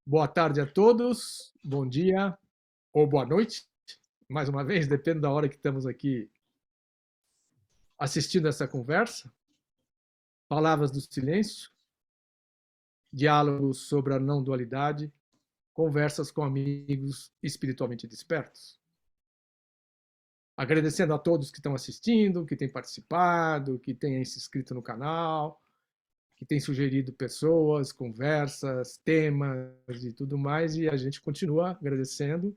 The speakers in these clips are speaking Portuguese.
Boa tarde a todos, bom dia ou boa noite, mais uma vez, depende da hora que estamos aqui assistindo essa conversa. Palavras do silêncio, diálogos sobre a não dualidade, conversas com amigos espiritualmente despertos. Agradecendo a todos que estão assistindo, que têm participado, que têm se inscrito no canal, que têm sugerido pessoas, conversas, temas e tudo mais, e a gente continua agradecendo.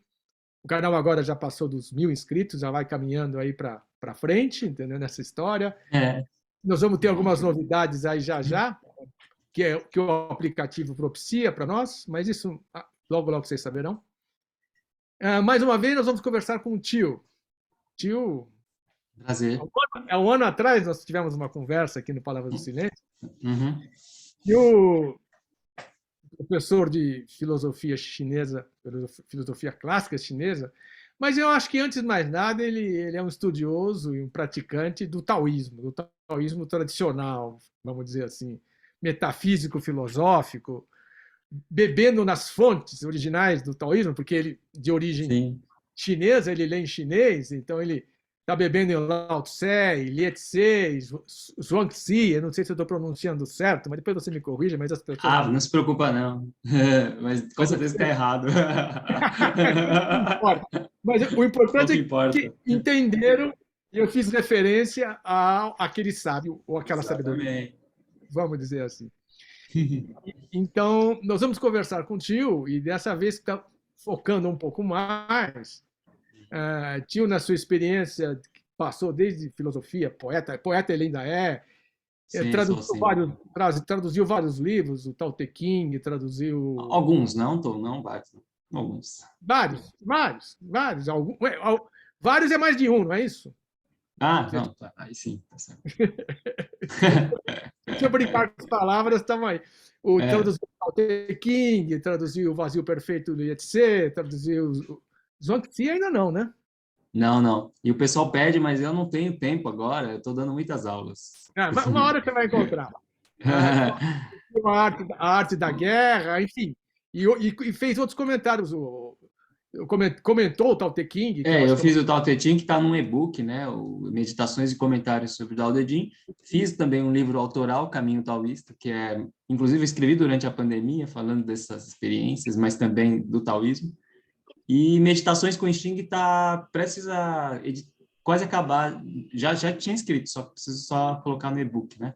O canal agora já passou dos 1.000 inscritos, já vai caminhando aí para frente, entendeu? Nessa história. É, Nós vamos ter algumas novidades aí já, que o aplicativo propicia para nós, mas isso logo, logo vocês saberão. Mais uma vez, nós vamos conversar com o tio. Tio, prazer. há um ano atrás nós tivemos uma conversa aqui no Palavras do Silêncio, Uhum. e o professor de filosofia chinesa, filosofia clássica chinesa, mas eu acho que, antes de mais nada, ele é um estudioso e um praticante do taoísmo tradicional, vamos dizer assim, metafísico, filosófico, bebendo nas fontes originais do taoísmo, porque ele, de origem Sim. chinesa, ele lê em chinês, então ele está bebendo em Lao Tse, Lietze, Zhuangzi, eu não sei se eu estou pronunciando certo, mas depois você me corrija, mas as pessoas Ah, me não se preocupa, não. Mas com certeza está errado. não importa. Mas o importante Pouco é que importa. entenderam e eu fiz referência àquele sábio, ou aquela sabedoria, Exatamente. vamos dizer assim. Então, nós vamos conversar com o tio, e dessa vez está focando um pouco mais. Tio, na sua experiência, passou desde filosofia, poeta ele ainda Sim, sou sim. traduziu vários livros, o Tao Te Ching, traduziu Alguns, não, não vários. Alguns. vários. Vários é mais de um, não é isso? Ah, não, tá. Aí sim, tá certo. Deixa eu brincar com as palavras, estamos aí. É, Traduziu o Tao Te Ching, traduziu o Vazio Perfeito do Yetse, traduziu o Zhuangzi ainda não, né? não. E o pessoal pede, mas eu não tenho tempo agora, eu estou dando muitas aulas. Mas uma hora você vai encontrar. A arte da guerra, enfim. E fez outros comentários. Comentou o Tao Te Ching, que eu É, acho eu que é uma. fiz o Tao Te Ching, que está num e-book, né? O Meditações e Comentários sobre o Tao Te Ching. Fiz também um livro autoral, Caminho Taoísta, que é, inclusive, eu escrevi durante a pandemia, falando dessas experiências, mas também do taoísmo. E Meditações com Xing está prestes a quase acabar. Já tinha escrito, só preciso só colocar no e-book, né?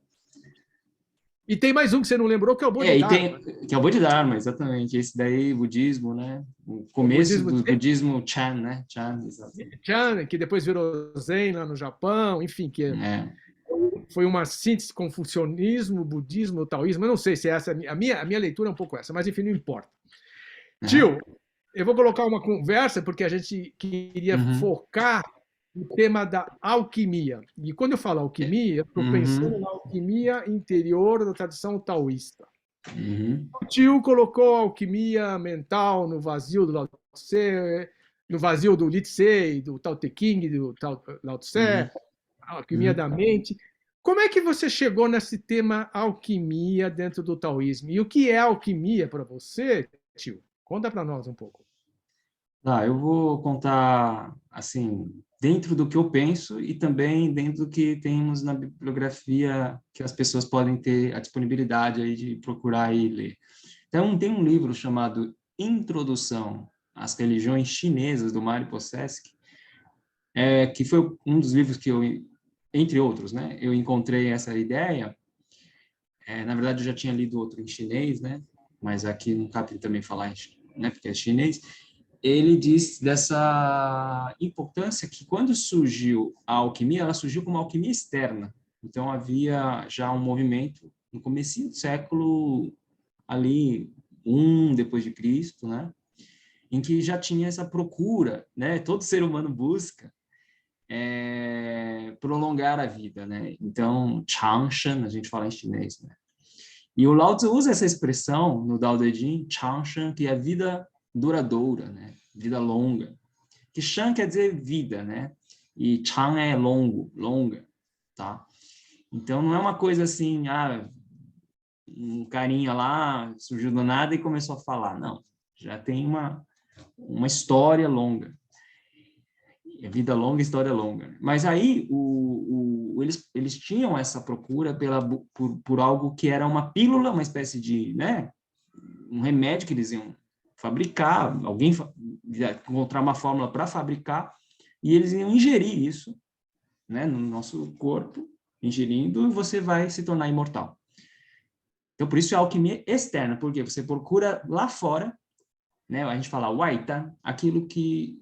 E tem mais um que você não lembrou, que é o É, e Bodhidharma. tem, que é o Bodhidharma, exatamente. Esse daí, budismo, né? O O começo budismo do budismo Chan, né? Chan, exatamente. Chan, que depois virou Zen lá no Japão, enfim, É. foi uma síntese confucionismo, budismo, taoísmo. Eu não sei se essa é a minha leitura é um pouco essa, mas enfim, não importa. Uhum. Tio, eu vou colocar uma conversa porque a gente queria Uhum. focar no tema da alquimia. E quando eu falo alquimia, eu estou pensando Uhum. na alquimia interior da tradição taoísta. Uhum. O tio colocou a alquimia mental no vazio do Lao Tse, no vazio do Li Tse, do Tao Te Ching, do Lao Tse, Uhum. a alquimia Uhum. da mente. Como é que você chegou nesse tema alquimia dentro do taoísmo? E o que é alquimia para você, tio? Conta para nós um pouco. Tá, eu vou contar, assim, dentro do que eu penso e também dentro do que temos na bibliografia que as pessoas podem ter a disponibilidade aí de procurar e ler. Então, tem um livro chamado Introdução às Religiões Chinesas, do Mari Posseski, que foi um dos livros que eu, entre outros, né, eu encontrei essa ideia. Na verdade, eu já tinha lido outro em chinês, né, mas aqui não cabe também falar em, né, porque é chinês. Ele diz dessa importância que, quando surgiu a alquimia, ela surgiu como alquimia externa. Então, havia já um movimento no comecinho do século ali, depois de Cristo, né? Em que já tinha essa procura, né? Todo ser humano busca prolongar a vida, né? Então, Changshan, a gente fala em chinês, né? E o Lao Tzu usa essa expressão no Dao De Jing, Changshan, que é vida duradoura, né? Vida longa. Que Shan quer dizer vida, né? E Chang é longo, longa, tá? Então, não é uma coisa assim, um carinha lá surgiu do nada e começou a falar. Não, já tem uma história longa. Vida longa, história longa. Mas aí eles tinham essa procura por algo que era uma pílula, uma espécie de, né, um remédio que eles iam fabricar, alguém encontrar uma fórmula para fabricar, e eles iam ingerir isso, né, no nosso corpo, ingerindo, e você vai se tornar imortal. Então, por isso é alquimia externa, porque você procura lá fora, né, a gente fala waita, aquilo que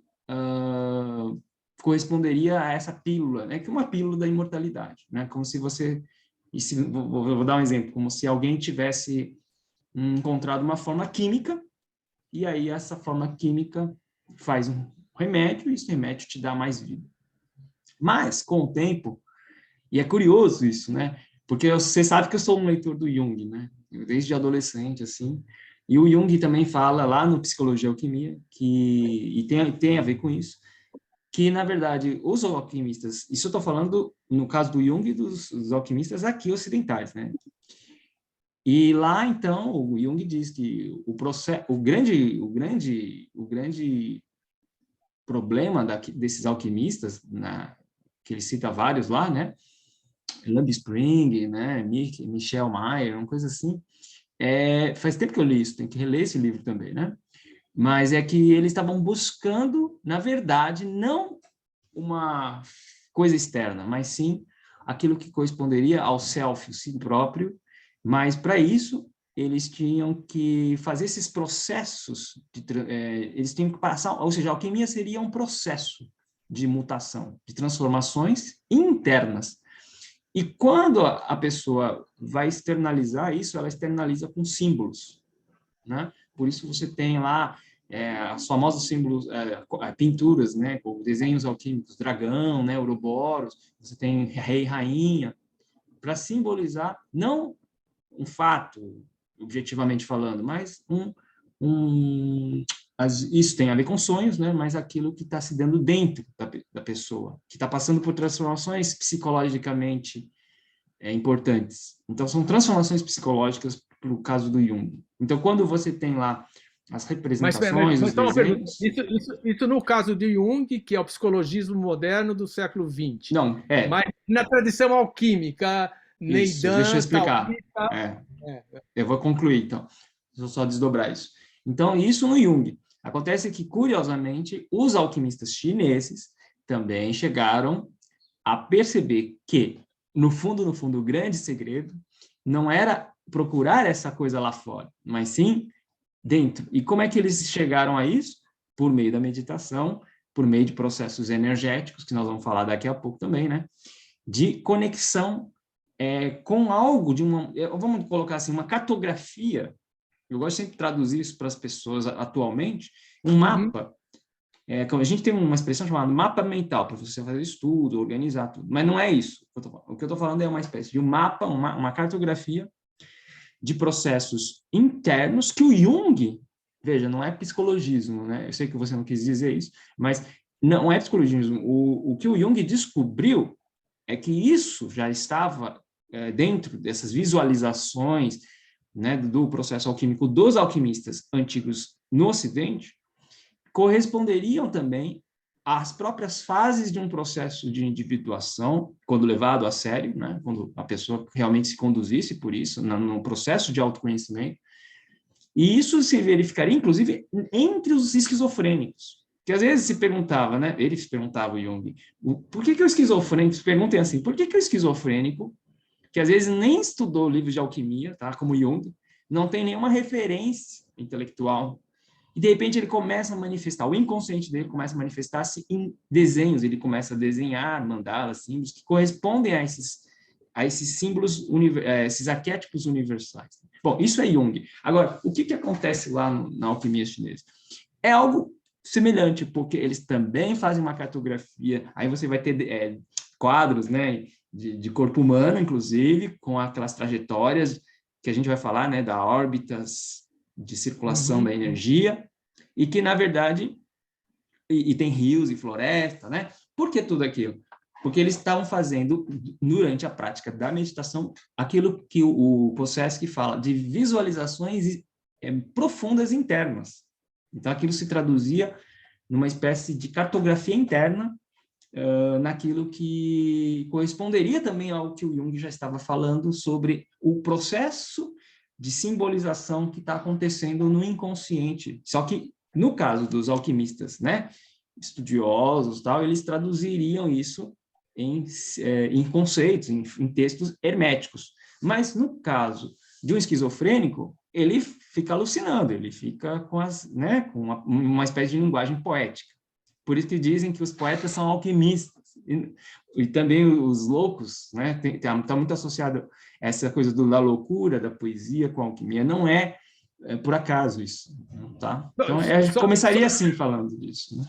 corresponderia a essa pílula, né, que é uma pílula da imortalidade, né, como se você, vou dar um exemplo, como se alguém tivesse encontrado uma forma química, e aí essa forma química faz um remédio, e esse remédio te dá mais vida. Mas, com o tempo, e é curioso isso, né? Porque você sabe que eu sou um leitor do Jung, né? Desde adolescente, assim. E o Jung também fala lá no Psicologia e Alquimia, e tem a ver com isso, que, na verdade, os alquimistas, isso eu estou falando no caso do Jung e dos alquimistas aqui ocidentais, né? E lá, então, o Jung diz que o grande problema desses alquimistas, que ele cita vários lá, né? Lamb Spring, né? Michel Mayer, uma coisa assim. Faz tempo que eu li isso, tem que reler esse livro também, né? Mas é que eles estavam buscando, na verdade, não uma coisa externa, mas sim aquilo que corresponderia ao self, o si próprio. Mas, para isso, eles tinham que fazer esses processos, eles tinham que passar, ou seja, a alquimia seria um processo de mutação, de transformações internas. E quando a pessoa vai externalizar isso, ela externaliza com símbolos, né? Por isso você tem lá os famosos símbolos, pinturas, né, com desenhos alquímicos, dragão, né, Ouroboros, você tem rei, rainha, para simbolizar não um fato, objetivamente falando, mas isso tem a ver com sonhos, né, mas aquilo que está se dando dentro da pessoa, que está passando por transformações psicologicamente importantes. Então, são transformações psicológicas para o caso do Jung. Então, quando você tem lá as representações, os só uma pergunta. desenhos... Isso no caso de Jung, que é o psicologismo moderno do século XX. Não, Mas na tradição alquímica, isso, deixa eu Neidan, explicar. Taoísta... Eu vou concluir, então. Vou só desdobrar isso. Então, isso no Jung. Acontece que, curiosamente, os alquimistas chineses também chegaram a perceber que, no fundo, o grande segredo não era procurar essa coisa lá fora, mas sim dentro. E como é que eles chegaram a isso? Por meio da meditação, por meio de processos energéticos, que nós vamos falar daqui a pouco também, né? De conexão com algo, vamos colocar assim, uma cartografia. Eu gosto sempre de traduzir isso para as pessoas atualmente, um mapa. A gente tem uma expressão chamada mapa mental, para você fazer estudo, organizar tudo, mas não é isso. O que eu estou falando é uma espécie de um mapa, uma cartografia de processos internos que o Jung, veja, não é psicologismo, né? Eu sei que você não quis dizer isso, mas não é psicologismo. O que o Jung descobriu é que isso já estava dentro dessas visualizações, né, do processo alquímico dos alquimistas antigos no Ocidente, corresponderiam também às próprias fases de um processo de individuação, quando levado a sério, né, quando a pessoa realmente se conduzisse por isso, no processo de autoconhecimento, e isso se verificaria, inclusive, entre os esquizofrênicos, que às vezes se perguntava, né, ele se perguntava, o Jung, por que o esquizofrênico, perguntem assim, por que o esquizofrênico, que às vezes nem estudou livros de alquimia, tá, como Jung, não tem nenhuma referência intelectual, e de repente ele começa a manifestar, o inconsciente dele começa a manifestar-se em desenhos, ele começa a desenhar mandalas, símbolos, que correspondem a esses símbolos, esses arquétipos universais. Bom, isso é Jung. Agora, o que acontece lá na alquimia chinesa? É algo semelhante, porque eles também fazem uma cartografia, aí você vai ter quadros, né, de corpo humano, inclusive, com aquelas trajetórias que a gente vai falar, né, da órbitas de circulação da energia, e que, na verdade, e tem rios e floresta, né? Por que tudo aquilo? porque eles estavam fazendo, durante a prática da meditação, aquilo que o Posseski fala, de visualizações profundas internas. Então, aquilo se traduzia numa espécie de cartografia interna, naquilo que corresponderia também ao que o Jung já estava falando sobre o processo de simbolização que está acontecendo no inconsciente. Só que, no caso dos alquimistas, né, estudiosos, tal, eles traduziriam isso em conceitos, em textos herméticos. Mas, no caso de um esquizofrênico, ele fica alucinando, ele fica com, com uma espécie de linguagem poética. Por isso que dizem que os poetas são alquimistas. E também os loucos, né? Está muito associado essa coisa da loucura, da poesia com a alquimia. Não é por acaso isso. Tá? Então, começaria assim falando disso. Né?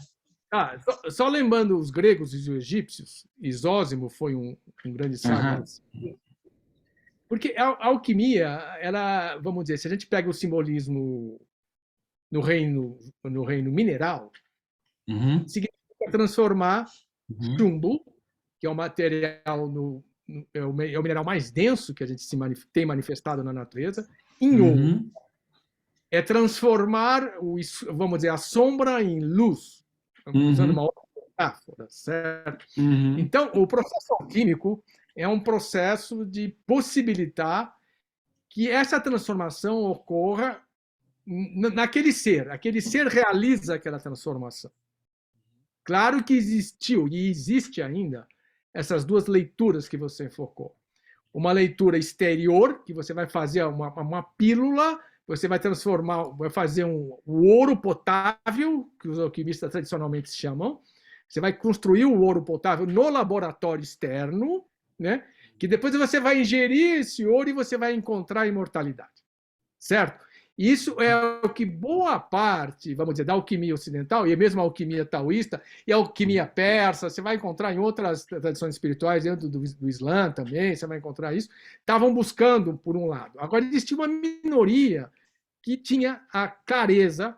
Só lembrando os gregos e os egípcios, Isósimo foi um grande sábio. Porque a alquimia, ela, vamos dizer, se a gente pega o simbolismo no reino mineral, significa transformar chumbo, que é o material é o mineral mais denso que a gente tem manifestado na natureza, em ouro. É transformar, vamos dizer, a sombra em luz, usando uma outra metáfora, certo? Então, o processo alquímico é um processo de possibilitar que essa transformação ocorra naquele ser. Aquele ser realiza aquela transformação. Claro que existiu e existe ainda essas duas leituras que você enfocou. Uma leitura exterior, que você vai fazer uma pílula, você vai transformar, vai fazer o ouro potável, que os alquimistas tradicionalmente chamam. Você vai construir o ouro potável no laboratório externo, né? Que depois você vai ingerir esse ouro e você vai encontrar a imortalidade. Certo? Isso é o que boa parte, vamos dizer, da alquimia ocidental, e mesmo a alquimia taoísta, e a alquimia persa, você vai encontrar em outras tradições espirituais, dentro do Islã também, você vai encontrar isso, estavam buscando, por um lado. Agora, existia uma minoria que tinha a clareza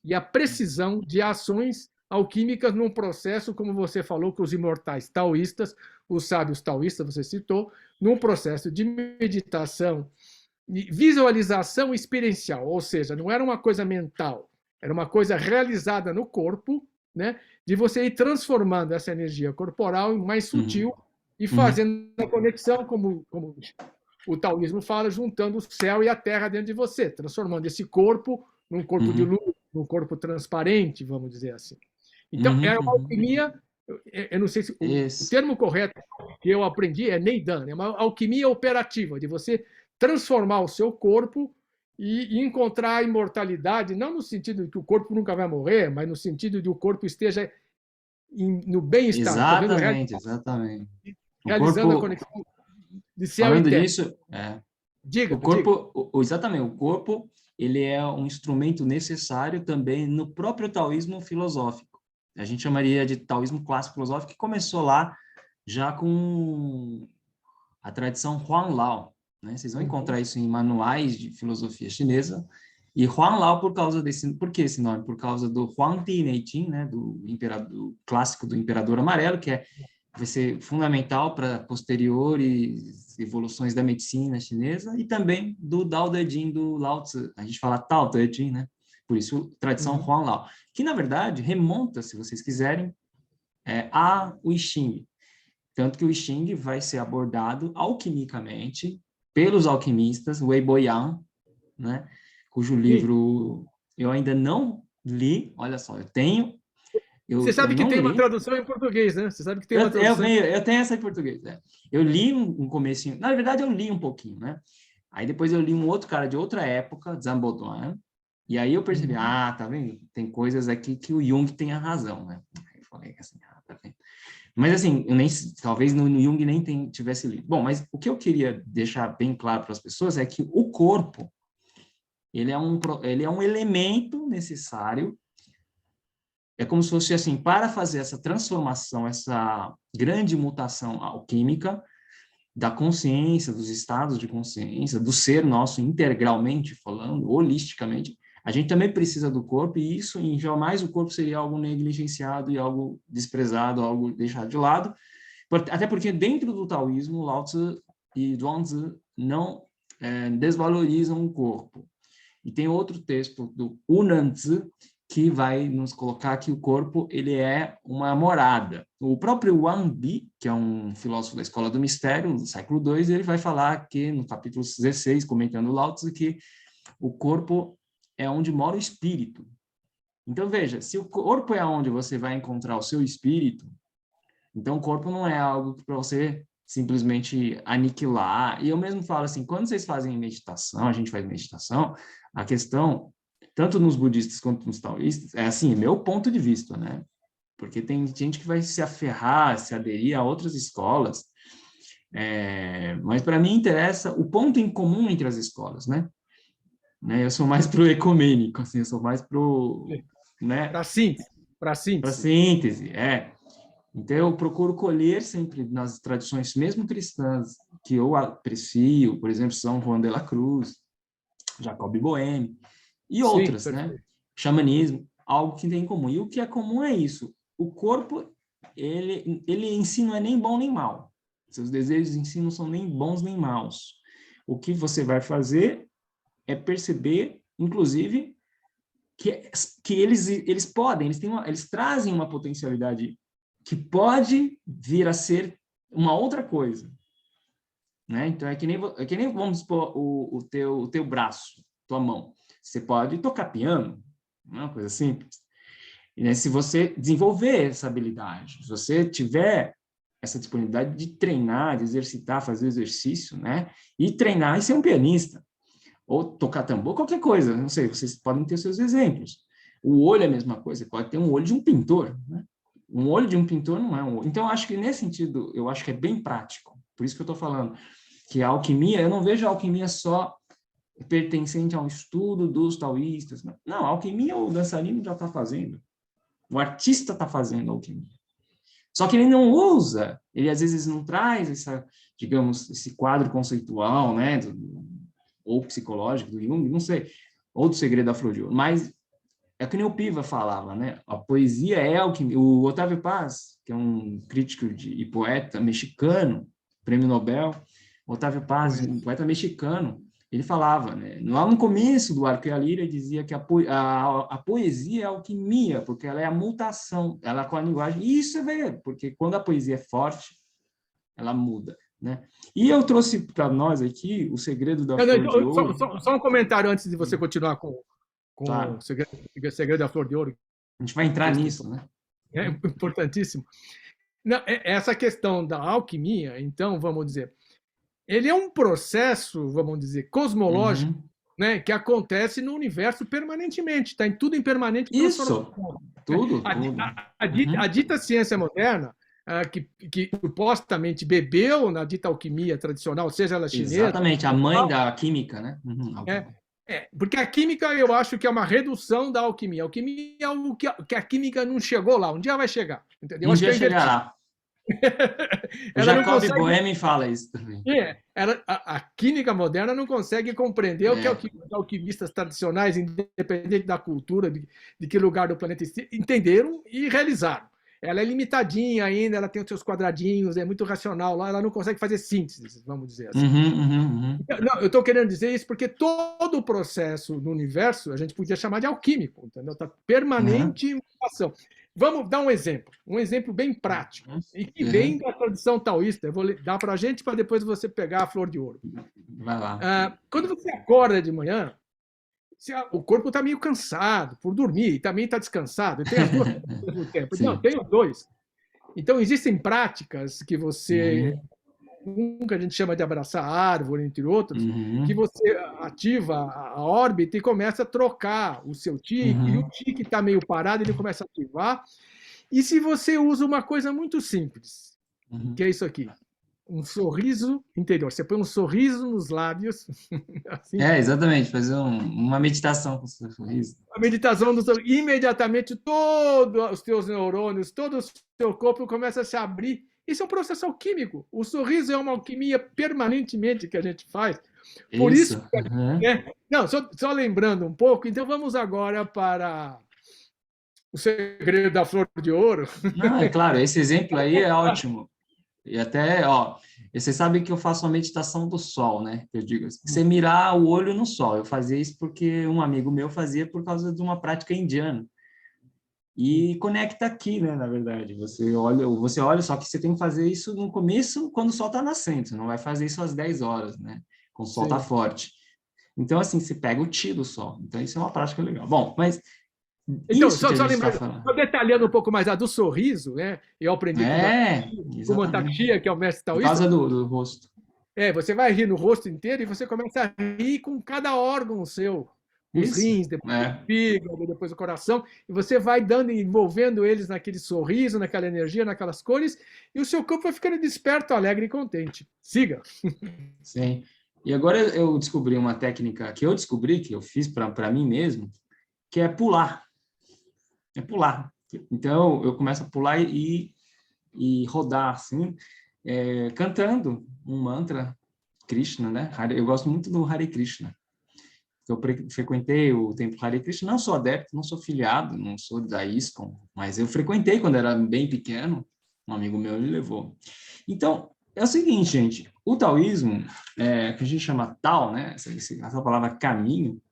e a precisão de ações alquímicas num processo, como você falou, que os imortais taoístas, os sábios taoístas, você citou, num processo de meditação, visualização experiencial, ou seja, não era uma coisa mental, era uma coisa realizada no corpo, né, de você ir transformando essa energia corporal em mais sutil e fazendo a conexão, como o taoísmo fala, juntando o céu e a terra dentro de você, transformando esse corpo num corpo de luz, num corpo transparente, vamos dizer assim. Então, era uma alquimia, eu não sei se o termo correto que eu aprendi é Neidan, é uma alquimia operativa, de você transformar o seu corpo e encontrar a imortalidade, não no sentido de que o corpo nunca vai morrer, mas no sentido de que o corpo esteja no bem-estar. Exatamente. Realizando a conexão de céu falando e terra. Disso, diga, o corpo, exatamente, o corpo ele é um instrumento necessário também no próprio taoísmo filosófico. A gente chamaria de taoísmo clássico filosófico, que começou lá já com a tradição Huanglao. Né? Vocês vão encontrar isso em manuais de filosofia chinesa. E Huanglao, por que esse nome? Por causa do Huangdi Neijing, né? do clássico do Imperador Amarelo, que vai ser fundamental para posteriores evoluções da medicina chinesa, e também do Dao De Jing do Lao Tzu. A gente fala Tao De Jing, né? Por isso, tradição Huanglao, que, na verdade, remonta, se vocês quiserem, ao I Ching. Tanto que o I Ching vai ser abordado alquimicamente pelos alquimistas, Wei Boyan, né? Cujo livro eu ainda não li. Olha só, eu tenho. Você sabe que tem uma tradução em português, né? Você sabe que tem uma tradução. Eu tenho essa em português. Eu li um comecinho. Na verdade, eu li um pouquinho, né? Aí depois eu li um outro cara de outra época, Zhang Boduan, e aí eu percebi, tá vendo? Tem coisas aqui que o Jung tem a razão, né? Aí eu falei assim, tá vendo? Mas assim, talvez no Jung nem tivesse lido. Bom, mas o que eu queria deixar bem claro para as pessoas é que o corpo, ele é um elemento necessário. É como se fosse assim, para fazer essa transformação, essa grande mutação alquímica da consciência, dos estados de consciência, do ser nosso integralmente falando, holisticamente, a gente também precisa do corpo, e isso, jamais o corpo seria algo negligenciado e algo desprezado, algo deixado de lado, Até porque dentro do taoísmo, Lao Tzu e Zhuangzi não desvalorizam o corpo. E tem outro texto do Unanzi que vai nos colocar que o corpo ele é uma morada. O próprio Wang Bi, que é um filósofo da Escola do Mistério, do século II, ele vai falar que, no capítulo 16, comentando Lao Tzu, que o corpo é onde mora o espírito. Então, veja, se o corpo é onde você vai encontrar o seu espírito, então o corpo não é algo para você simplesmente aniquilar. E eu mesmo falo assim, quando vocês fazem meditação, a gente faz meditação, a questão, tanto nos budistas quanto nos taoístas, é assim, meu ponto de vista, né? Porque tem gente que vai se aferrar, se aderir a outras escolas, mas para mim interessa o ponto em comum entre as escolas, né? Eu sou mais pro ecumênico, assim, eu sou mais pro, né? Para síntese. Para Para síntese. síntese, Então, eu procuro colher sempre nas tradições, mesmo cristãs, que eu aprecio, por exemplo, São Juan de la Cruz, Jacob Boehme, e outras, né? Xamanismo, algo que tem em comum. E o que é comum é isso. O corpo, ele em si não é nem bom nem mal. Seus desejos em si não são nem bons nem maus. O que você vai fazer é perceber, inclusive, que eles podem, eles trazem uma potencialidade que pode vir a ser uma outra coisa, né? Então, é que nem vamos supor, o teu braço, tua mão. Você pode tocar piano, não é uma coisa simples. E, né, se você desenvolver essa habilidade, se você tiver essa disponibilidade de treinar, de exercitar, fazer exercício, né? E treinar e ser um pianista, ou tocar tambor, qualquer coisa, não sei, vocês podem ter seus exemplos. O olho é a mesma coisa, você pode ter um olho de um pintor, né? Um olho de um pintor não é um olho. Então, eu acho que nesse sentido, eu acho que é bem prático. Por isso que eu estou falando que a alquimia, eu não vejo a alquimia só pertencente ao estudo dos taoístas. Não, a alquimia o dançarino já está fazendo. O artista está fazendo a alquimia. Só que ele não usa, ele às vezes não traz digamos, esse quadro conceitual, né, ou psicológico do Jung, não sei, ou do Segredo da Flor de Ouro, mas é que nem o Piva falava, né? A poesia é alquimia. O Otávio Paz, que é um crítico e poeta mexicano, prêmio Nobel, Otávio Paz, um poeta mexicano, ele falava, né? Lá no começo do Arco e a Lira, ele dizia que a poesia é alquimia, porque ela é a mutação, ela com a linguagem. E isso é verdade, porque quando a poesia é forte, ela muda, né? E eu trouxe para nós aqui o Segredo da Flor de Ouro. Só um comentário antes de você continuar com claro. o segredo da Flor de Ouro. A gente vai entrar nisso, né? É importantíssimo. Não, essa questão da alquimia, então, vamos dizer, ele é um processo, vamos dizer, cosmológico, né, que acontece no universo permanentemente, está tudo em permanente transformação. Tudo. A dita ciência moderna, que supostamente bebeu na dita alquimia tradicional, seja ela chinesa... Exatamente, a mãe da química, né? Porque a química, eu acho que é uma redução da alquimia. A alquimia é algo que a química não chegou lá. Um dia vai chegar. Entendeu? Um dia chegará. O Jacob Boehme fala isso também. A química moderna não consegue compreender o que os alquimistas tradicionais, independente da cultura, de que lugar do planeta entenderam e realizaram. Ela é limitadinha ainda, ela tem os seus quadradinhos, é muito racional lá, ela não consegue fazer síntese, vamos dizer assim. Não, eu estou querendo dizer isso porque todo o processo no universo a gente podia chamar de alquímico, entendeu? Está permanente em mutação. Vamos dar um exemplo bem prático, e que vem da tradição taoísta. Eu vou dar para a gente para depois você pegar a flor de ouro. Vai lá. Quando você acorda de manhã, o corpo está meio cansado por dormir, e também está descansado, e tem as duas coisas ao mesmo tempo. Não, tem os dois. Então, existem práticas que você, que a gente chama de abraçar a árvore, entre outros, que você ativa a órbita e começa a trocar o seu tique, e o tique está meio parado, ele começa a ativar. E se você usa uma coisa muito simples, que é isso aqui, um sorriso interior. Você põe um sorriso nos lábios. Assim, exatamente, fazer uma meditação com o seu sorriso. A meditação do sorriso. Imediatamente, todos os teus neurônios, todo o seu corpo começa a se abrir. Isso é um processo alquímico. O sorriso é uma alquimia permanentemente que a gente faz. Por isso não, só lembrando um pouco, então vamos agora para o segredo da flor de ouro. Não, é claro, esse exemplo aí é ótimo. E até, ó, você sabe que eu faço a meditação do sol, né? Eu digo, você mirar o olho no sol. Eu fazia isso porque um amigo meu fazia por causa de uma prática indiana. E conecta aqui, né, na verdade. Você olha, só que você tem que fazer isso no começo, quando o sol está nascendo. Você não vai fazer isso às 10 horas, né? Quando o sol está Sim. forte. Então, assim, você pega o ti do sol. Então, isso é uma prática legal. Bom, mas Então, isso só, que a só gente está lembrando, falando. só detalhando um pouco mais a do sorriso, né? Eu aprendi com o Exatamente. Mantak, que é o mestre Por taoísta. causa do rosto. Você vai rir no rosto inteiro e você começa a rir com cada órgão seu. Os Isso, rins, depois o é. fígado, depois o coração. E você vai dando, envolvendo eles naquele sorriso, naquela energia, naquelas cores. E o seu corpo vai ficando desperto, alegre e contente. Siga. Sim. E agora eu descobri uma técnica que eu descobri, que eu fiz para mim mesmo, que é pular. É pular. Então, eu começo a pular e rodar, assim, cantando um mantra Krishna, né? Eu gosto muito do Hare Krishna. Eu frequentei o templo Hare Krishna, não sou adepto, não sou filiado, não sou da ISKCON, mas eu frequentei quando era bem pequeno, um amigo meu me levou. Então, é o seguinte, gente, o taoísmo, que a gente chama Tao, né? Essa palavra caminho,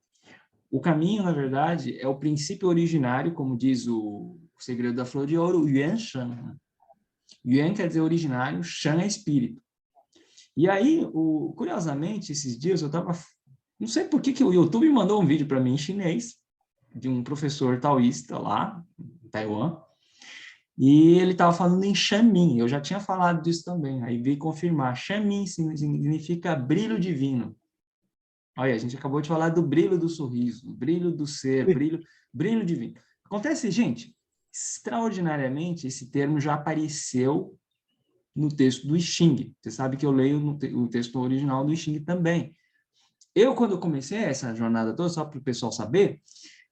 o caminho, na verdade, é o princípio originário, como diz o Segredo da Flor de Ouro, Yuan Shan. Né? Yuan quer dizer originário, Shan é espírito. E aí, curiosamente, esses dias eu estava... Não sei por que o YouTube mandou um vídeo para mim em chinês, de um professor taoísta lá, em Taiwan, e ele estava falando em Shanmin. Eu já tinha falado disso também, aí veio confirmar. Shanmin significa brilho divino. Olha, a gente acabou de falar do brilho do sorriso, brilho do ser, brilho divino. Acontece, gente, extraordinariamente, esse termo já apareceu no texto do I Ching. Você sabe que eu leio o texto original do I Ching também. Quando eu comecei essa jornada toda, só para o pessoal saber,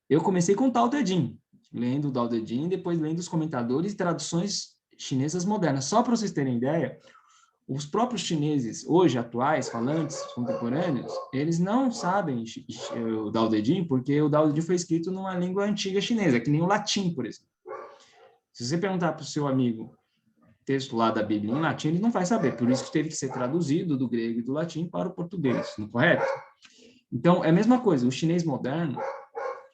eu comecei com o Tao Te Ching, lendo o Tao Te Ching, depois lendo os comentadores e traduções chinesas modernas. Só para vocês terem ideia, os próprios chineses, hoje atuais, falantes, contemporâneos, eles não sabem o Tao Te Ching, porque o Tao Te Ching foi escrito numa língua antiga chinesa, que nem o latim, por exemplo. Se você perguntar para o seu amigo texto lá da Bíblia em latim, ele não vai saber, por isso que teve que ser traduzido do grego e do latim para o português, não é correto? Então, é a mesma coisa, o chinês moderno,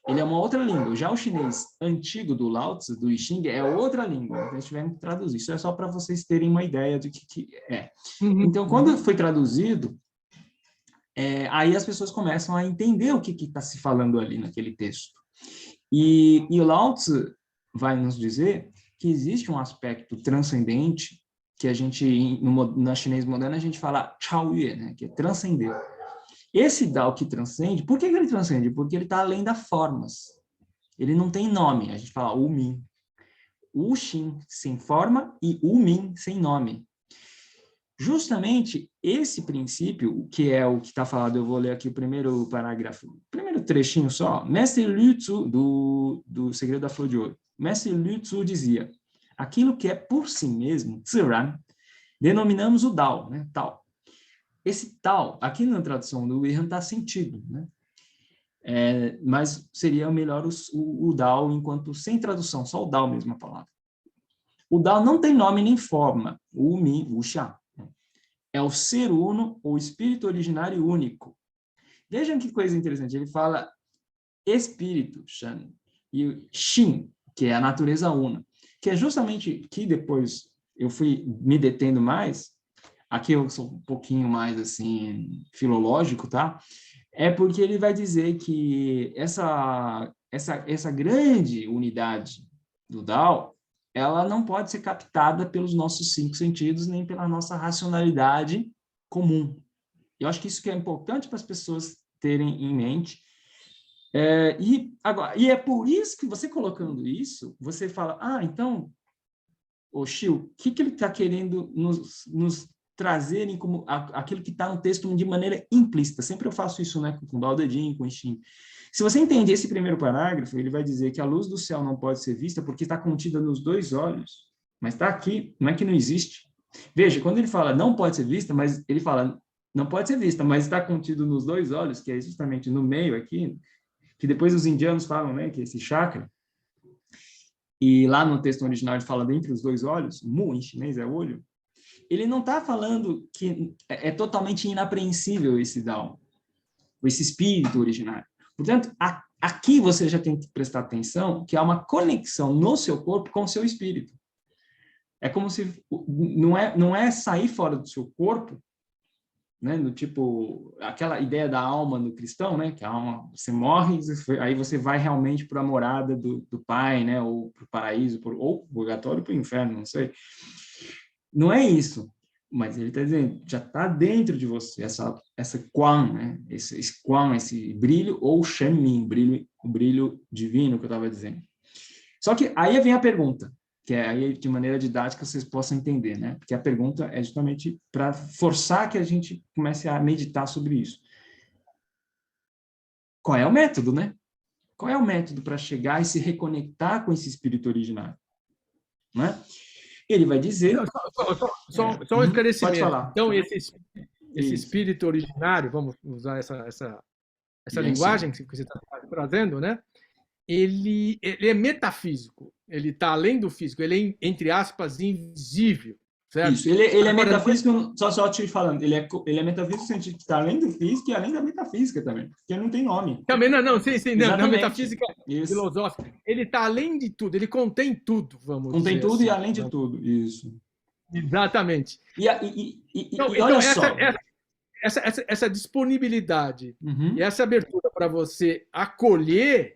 ele é uma outra língua. Já o chinês antigo do Lao Tzu, do I Ching, é outra língua. Então, eles tiveram que traduzir. Isso é só para vocês terem uma ideia do que é. Então, quando foi traduzido, aí as pessoas começam a entender o que está se falando ali naquele texto. E o Lao Tzu vai nos dizer que existe um aspecto transcendente que a gente, na chinês moderna, a gente fala Chao Yue, né? Que é transcender. Esse Dao que transcende, por que ele transcende? Porque ele está além das formas. Ele não tem nome. A gente fala Wu Min. Wu Xin sem forma e Wu Min sem nome. Justamente esse princípio, que é o que está falado, eu vou ler aqui o primeiro parágrafo, primeiro trechinho só. Mestre Liu Tzu, do Segredo da Flor de Ouro. Mestre Liu Tzu dizia, aquilo que é por si mesmo, Ziran, denominamos o Dao, né? Tao. Esse Tao, aqui na tradução do Wilhelm está sentido, né? Mas seria melhor o Dao enquanto sem tradução, só o Dao mesmo a palavra. O Dao não tem nome nem forma, o Mi, o Xia. É o ser uno, ou espírito originário único. Vejam que coisa interessante, ele fala espírito, Shan, e Xin, que é a natureza una, que é justamente que depois eu fui me detendo mais, aqui eu sou um pouquinho mais assim filológico, tá? É porque ele vai dizer que essa grande unidade do Tao, ela não pode ser captada pelos nossos 5 sentidos, nem pela nossa racionalidade comum. Eu acho que isso que é importante para as pessoas terem em mente. E é por isso que você colocando isso, você fala, então, o Xiu, o que ele está querendo nos trazerem como aquilo que está no texto de maneira implícita. Sempre eu faço isso, né, com o Dao De Jing, com o Xin. Se você entende esse primeiro parágrafo, ele vai dizer que a luz do céu não pode ser vista porque está contida nos 2 olhos, mas está aqui, não é que não existe. Veja, quando ele fala não pode ser vista, mas ele fala não pode ser vista, mas está contido nos 2 olhos, que é justamente no meio aqui, que depois os indianos falam, né, que esse chakra, e lá no texto original ele fala dentre os 2 olhos, mu em chinês é olho. ele não está falando que é totalmente inapreensível esse Dao, esse espírito originário. Portanto, aqui você já tem que prestar atenção que há uma conexão no seu corpo com o seu espírito. É como se não é sair fora do seu corpo, né, do tipo aquela ideia da alma no cristão, né, que a alma, você morre, aí você vai realmente para a morada do Pai, né, ou para o paraíso, ou para o purgatório, para o inferno, não sei. Não é isso, mas ele está dizendo, já está dentro de você essa Quan, né, esse Quan, esse brilho, ou Shenmin, o brilho divino que eu estava dizendo. Só que aí vem a pergunta, que é aí de maneira didática vocês possam entender, né? Porque a pergunta é justamente para forçar que a gente comece a meditar sobre isso. Qual é o método, né? Qual é o método para chegar e se reconectar com esse espírito originário? Não é? Ele vai dizer... Só um esclarecimento. Pode falar. Então, esse espírito originário, vamos usar essa linguagem que você está trazendo, né? Ele é metafísico, ele está além do físico, ele é, entre aspas, invisível. Certo? Isso, ele é metafísico, só te falando, ele é metafísico no sentido que está além do físico e além da metafísica também, porque não tem nome. Também, sim, não, metafísica filosófica. Ele está além de tudo, ele contém tudo, vamos dizer. Contém tudo assim, e além de tudo, isso. Exatamente. Então, olha só. Essa disponibilidade e essa abertura para você acolher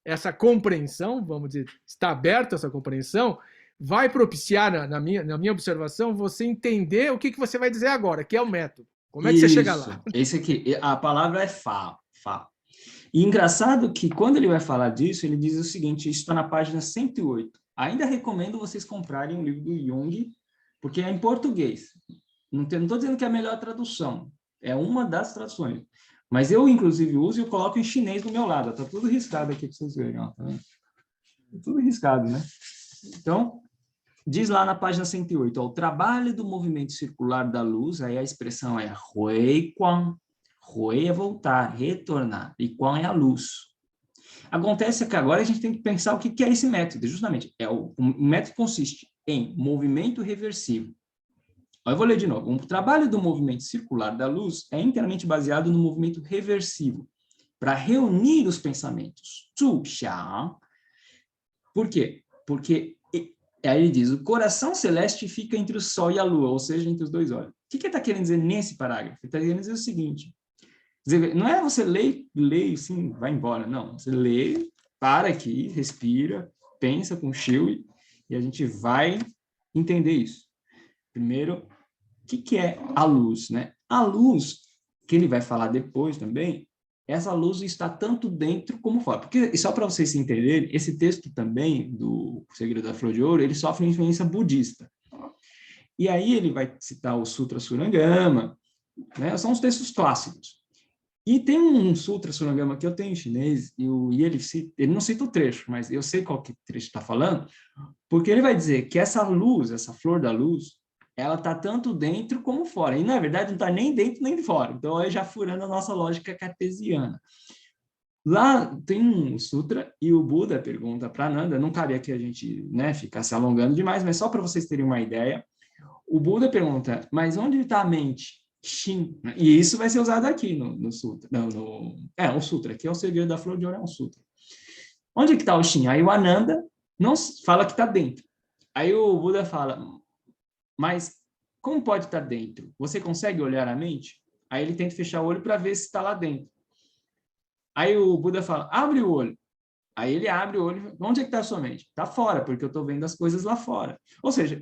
essa compreensão, vamos dizer, está aberta essa compreensão, vai propiciar, na minha observação, você entender o que você vai dizer agora, que é o método. Como é que você chega lá? Esse aqui, a palavra é Fa. E engraçado que quando ele vai falar disso, ele diz o seguinte, isso está na página 108. Ainda recomendo vocês comprarem um livro do Jung, porque é em português. Não estou dizendo que é a melhor tradução, é uma das traduções. Mas eu, inclusive, uso e eu coloco em chinês do meu lado. Está tudo riscado aqui para vocês verem. Ó, tá vendo? Tudo riscado, né? Então, diz lá na página 108, ó, o trabalho do movimento circular da luz, aí a expressão é Hui Quan. Hui é voltar, retornar, e Quan é a luz. Acontece que agora a gente tem que pensar o que é esse método. Justamente, o método consiste em movimento reversivo. Eu vou ler de novo. O trabalho do movimento circular da luz é inteiramente baseado no movimento reversivo, para reunir os pensamentos. Zhu Xiang. Por quê? Porque, aí ele diz, o coração celeste fica entre o sol e a lua, ou seja, entre os dois olhos. O que ele está querendo dizer nesse parágrafo? Ele está querendo dizer o seguinte, não é você lê assim, vai embora, não. Você lê, para aqui, respira, pensa com o Chiu, e a gente vai entender isso. Primeiro, o que é a luz, né? A luz, que ele vai falar depois também, essa luz está tanto dentro como fora. Porque, só para vocês entenderem, esse texto também, do Segredo da Flor de Ouro, ele sofre influência budista. E aí ele vai citar o Sutra Surangama, né? São os textos clássicos. E tem um Sutra Surangama que eu tenho em chinês, e ele não cita o trecho, mas eu sei qual que trecho está falando, porque ele vai dizer que essa luz, essa flor da luz, ela está tanto dentro como fora. E, na verdade, não está nem dentro nem fora. Então, aí já furando a nossa lógica cartesiana. Lá tem um sutra e o Buda pergunta para Ananda, não cabe aqui a gente, né, ficar se alongando demais, mas só para vocês terem uma ideia, o Buda pergunta, mas onde está a mente? Shin. E isso vai ser usado aqui no sutra. O sutra, aqui é o Segredo da Flor de Ouro, é um sutra. Onde é que está o Shin? Aí o Ananda não fala que está dentro. Aí o Buda fala... Mas como pode estar dentro? Você consegue olhar a mente? Aí ele tenta fechar o olho para ver se está lá dentro. Aí o Buda fala, abre o olho. Aí ele abre o olho. Onde é que está a sua mente? Está fora, porque eu estou vendo as coisas lá fora. Ou seja,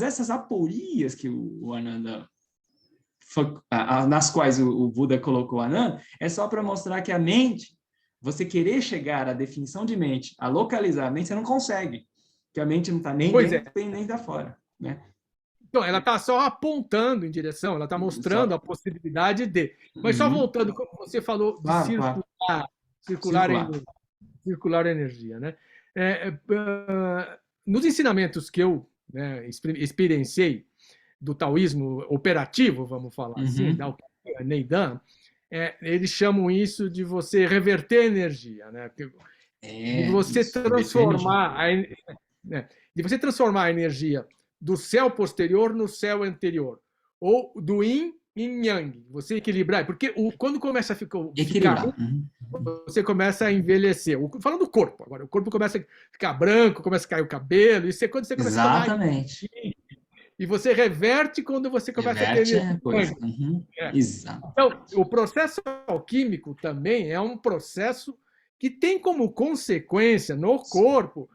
essas aporias que o Ananda, nas quais o Buda colocou o Ananda, é só para mostrar que a mente, você querer chegar à definição de mente, a localizar a mente, você não consegue. Porque a mente não está nem dentro, nem da fora. Né? Então, ela está só apontando em direção, ela está mostrando a possibilidade de. Mas só voltando, como você falou, de circular energia. Né? Nos ensinamentos que eu experienciei do taoísmo operativo, vamos falar assim, da Neidan, eles chamam isso de você reverter energia. Né? De você transformar a energia do céu posterior no céu anterior, ou do yin em yang, você equilibrar, porque quando começa a ficar Equilibrar. você começa a envelhecer. Falando do corpo agora, o corpo começa a ficar branco, começa a cair o cabelo, isso é quando você começa a tomar Exatamente. e você reverte quando você começa a ter Reverte energia. a coisa. Exato. Então, o processo alquímico também é um processo que tem como consequência no corpo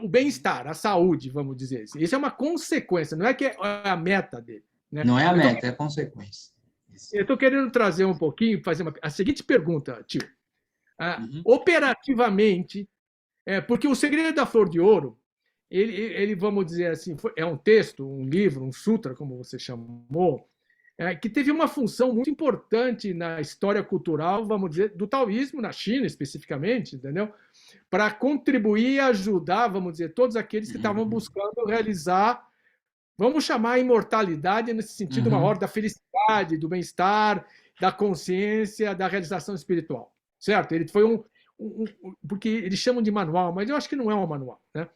o bem-estar, a saúde, vamos dizer assim. Isso é uma consequência, não é que é a meta dele. Né? Não é a meta, é a consequência. Eu estou querendo trazer um pouquinho, fazer a seguinte pergunta, tio. Operativamente, porque o segredo da flor de ouro, ele, vamos dizer assim, é um texto, um livro, um sutra, como você chamou, que teve uma função muito importante na história cultural, vamos dizer, do taoísmo, na China especificamente, entendeu? Para contribuir e ajudar, vamos dizer, todos aqueles que estavam buscando realizar, vamos chamar a imortalidade nesse sentido maior da felicidade, do bem-estar, da consciência, da realização espiritual, certo? Ele foi porque eles chamam de manual, mas eu acho que não é um manual, né?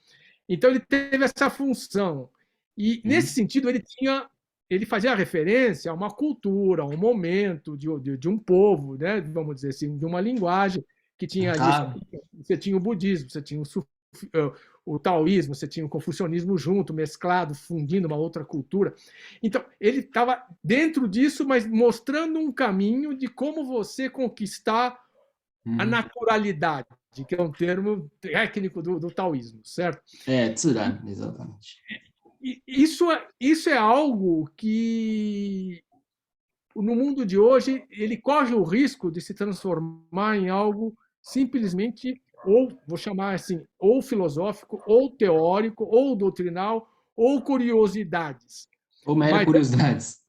Então ele teve essa função e nesse sentido ele fazia referência a uma cultura, a um momento de um povo, né? Vamos dizer assim, de uma linguagem que tinha ali, você tinha o budismo, você tinha o taoísmo, você tinha o confucionismo junto, mesclado, fundindo uma outra cultura. Então, ele estava dentro disso, mas mostrando um caminho de como você conquistar a naturalidade, que é um termo técnico do taoísmo, certo? Tsuran, exatamente. Isso é algo que, no mundo de hoje, ele corre o risco de se transformar em algo simplesmente, ou vou chamar assim, ou filosófico, ou teórico, ou doutrinal, ou curiosidades. Ou mera curiosidades.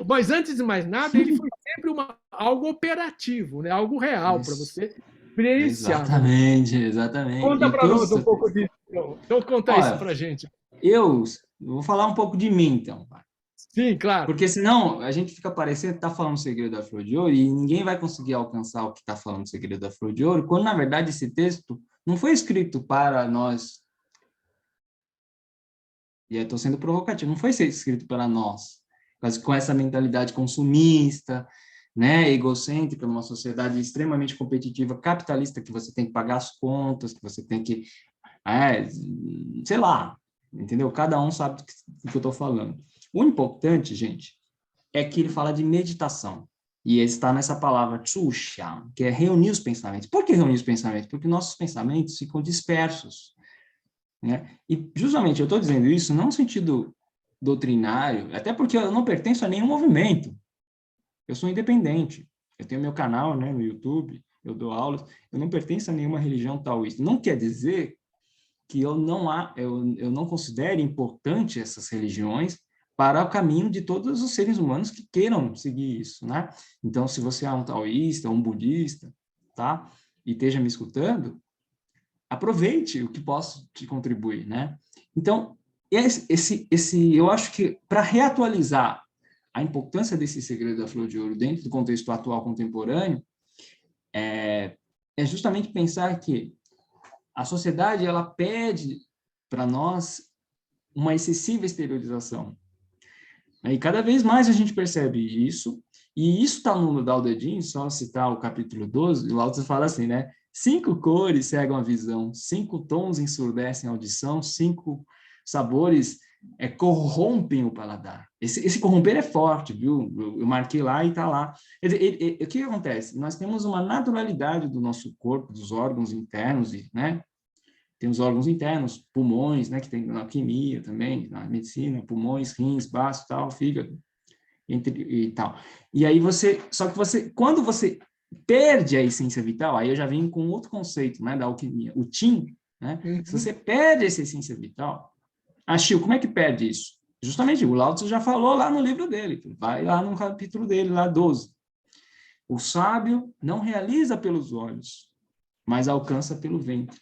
Mas antes de mais nada, ele foi sempre algo operativo, né? Algo real para você experienciar. Exatamente. Conta para nós um pouco disso. Então conta isso para a gente. Eu vou falar um pouco de mim, então. Sim, claro. Porque senão a gente fica parecendo que está falando o segredo da flor de ouro e ninguém vai conseguir alcançar o que está falando o segredo da flor de ouro, quando na verdade esse texto não foi escrito para nós. E aí estou sendo provocativo, não foi escrito para nós, mas com essa mentalidade consumista, né, egocêntrica, numa sociedade extremamente competitiva, capitalista, que você tem que pagar as contas, que você tem que, sei lá, entendeu? Cada um sabe do que eu estou falando. O importante, gente, é que ele fala de meditação. E está nessa palavra tsuxiang, que é reunir os pensamentos. Por que reunir os pensamentos? Porque nossos pensamentos ficam dispersos. Né? E justamente eu estou dizendo isso não no sentido doutrinário, até porque eu não pertenço a nenhum movimento. Eu sou independente. Eu tenho meu canal, né, no YouTube, eu dou aulas, eu não pertenço a nenhuma religião taoísta. Não quer dizer que eu não considere importante essas religiões para o caminho de todos os seres humanos que queiram seguir isso, né? Então, se você é um taoísta, um budista, tá? E esteja me escutando, aproveite o que posso te contribuir, né? Então, eu acho que para reatualizar a importância desse segredo da flor de ouro dentro do contexto atual contemporâneo é justamente pensar que a sociedade ela pede para nós uma excessiva exteriorização. E cada vez mais a gente percebe isso, e isso está no Dao De Jing, só citar o capítulo 12, o Lao Tzu fala assim, né? 5 cores cegam a visão, 5 tons ensurdecem a audição, 5 sabores corrompem o paladar. Esse corromper é forte, viu? Eu marquei lá e está lá. O que acontece? Nós temos uma naturalidade do nosso corpo, dos órgãos internos, né? Tem os órgãos internos, pulmões, né? Que tem na alquimia também, na medicina, pulmões, rins, baço, tal, fígado, e tal. E aí só que quando você perde a essência vital, aí eu já venho com outro conceito, né, da alquimia, o Qin, né? Se você perde essa essência vital, Chiu, como é que perde isso? Justamente, o Lao Tzu já falou lá no livro dele, vai lá no capítulo dele, lá 12. O sábio não realiza pelos olhos, mas alcança pelo ventre.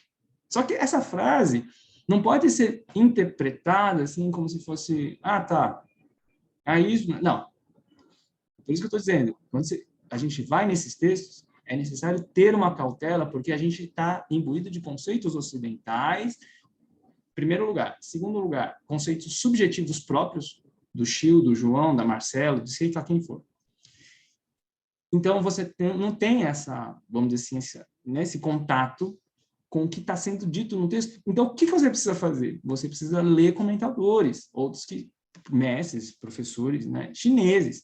Só que essa frase não pode ser interpretada assim como se fosse, tá, isso, não. Por isso que eu estou dizendo, quando a gente vai nesses textos, é necessário ter uma cautela, porque a gente está imbuído de conceitos ocidentais, Primeiro lugar. Segundo lugar, conceitos subjetivos próprios do Chiu, do João, da Marcelo, de seja quem for. Então, você não tem essa, vamos dizer assim, esse contato com o que está sendo dito no texto. Então, o que você precisa fazer? Você precisa ler comentadores, outros mestres, professores, né, chineses.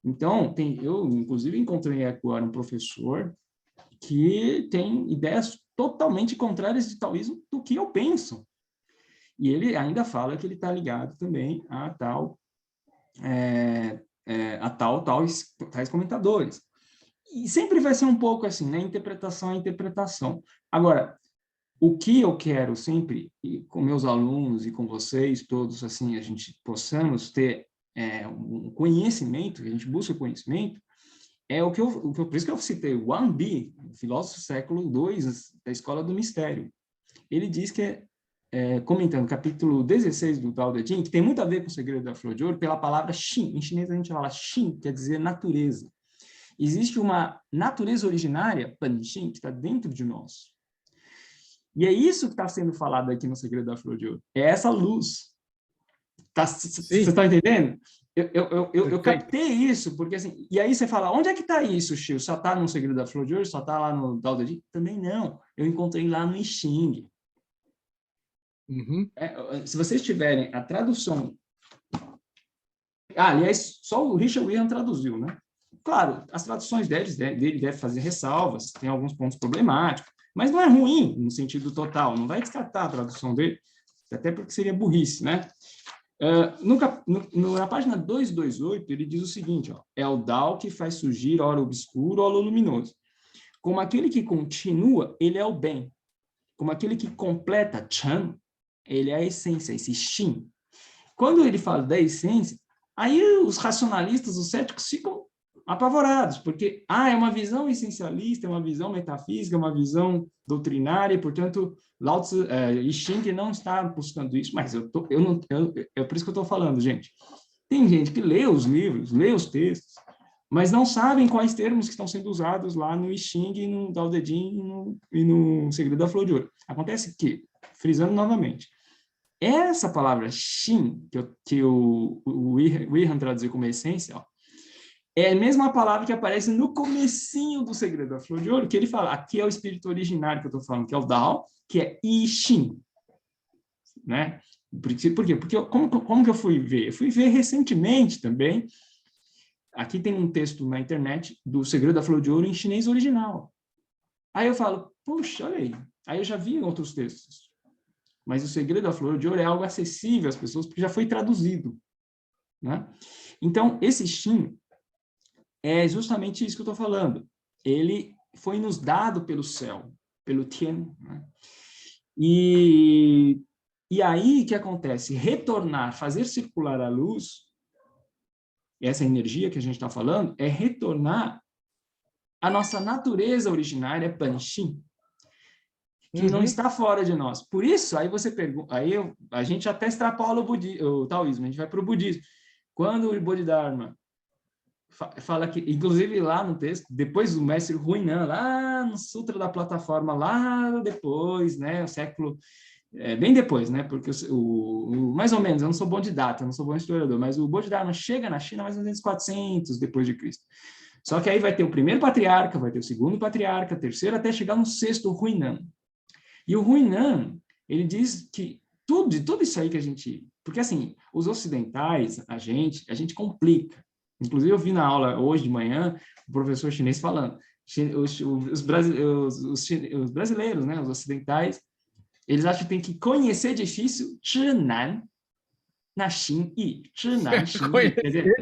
Então, eu, inclusive, encontrei agora um professor que tem ideias totalmente contrárias de taoísmo do que eu penso. E ele ainda fala que ele está ligado também a tais comentadores. E sempre vai ser um pouco assim, né? Interpretação é interpretação. Agora, o que eu quero sempre, e com meus alunos e com vocês todos, assim, a gente possamos ter um conhecimento, a gente busca conhecimento, é por isso que eu citei o Wang Bi, filósofo do século II da Escola do Mistério. Ele diz que, comentando o capítulo 16 do Tao Te Ching, que tem muito a ver com o segredo da flor de ouro, pela palavra Xin. Em chinês a gente fala Xin, quer dizer natureza. Existe uma natureza originária, Panxin, que está dentro de nós. E é isso que está sendo falado aqui no Segredo da Flor de Ouro. É essa luz. Você está entendendo? Eu captei isso, porque assim... E aí você fala, onde é que está isso, Chiu? Só está no Segredo da Flor de Ouro? Só está lá no Tao Te Ching? Também não. Eu encontrei lá no I Ching. Uhum. Se vocês tiverem a tradução... aliás, só o Richard William traduziu, né? Claro, as traduções dele devem fazer ressalvas, tem alguns pontos problemáticos, mas não é ruim no sentido total, não vai descartar a tradução dele, até porque seria burrice, né? Na página 228, ele diz o seguinte, ó, é o Dao que faz surgir ora obscuro, ora luminoso. Como aquele que continua, ele é o bem. Como aquele que completa, Chan, ele é a essência, esse Xin. Quando ele fala da essência, aí os racionalistas, os céticos ficam apavorados, porque é uma visão essencialista, é uma visão metafísica, é uma visão doutrinária, e, portanto, Lao Tzu, I Ching não está buscando isso, mas é por isso que eu estou falando, gente. Tem gente que lê os livros, lê os textos, mas não sabem quais termos que estão sendo usados lá no I Ching, no Tao Te Ching e no Segredo da Flor de Ouro. Acontece que, frisando novamente, essa palavra Xin, que o Wilhelm traduziu como essência, ó, é a mesma palavra que aparece no comecinho do Segredo da Flor de Ouro, que ele fala, aqui é o espírito originário que eu estou falando, que é o Dao, que é I Xin. Né? Por quê? Porque como que eu fui ver? Eu fui ver recentemente também, aqui tem um texto na internet do Segredo da Flor de Ouro em chinês original. Aí eu falo, puxa, olha aí. Aí eu já vi outros textos. Mas o Segredo da Flor de Ouro é algo acessível às pessoas, porque já foi traduzido. Né? Então, esse Xin é justamente isso que eu estou falando. Ele foi nos dado pelo céu, pelo Tian. Né? E aí, o que acontece? Retornar, fazer circular a luz, essa energia que a gente está falando, é retornar à nossa natureza originária, Panxin, que não está fora de nós. Por isso, aí você pergunta, a gente até extrapola o taoísmo, a gente vai para o budismo. Quando o Bodhidharma fala que, inclusive lá no texto, depois do mestre Huinan, lá no Sutra da Plataforma, lá depois, né, o século, bem depois, né, porque mais ou menos, eu não sou bom de data, eu não sou bom historiador, mas o Bodhidharma chega na China mais ou menos 400 depois de Cristo. Só que aí vai ter o primeiro patriarca, vai ter o segundo patriarca, terceiro, até chegar no sexto, o Huinan. E o Huinan, ele diz que tudo isso aí que a gente... Porque, assim, os ocidentais, a gente complica. Inclusive, eu vi na aula hoje de manhã o professor chinês falando, os brasileiros, né, os ocidentais, eles acham que tem que conhecer difícil, zhinan, na xin yi, zhinan, xin yi. Quer dizer,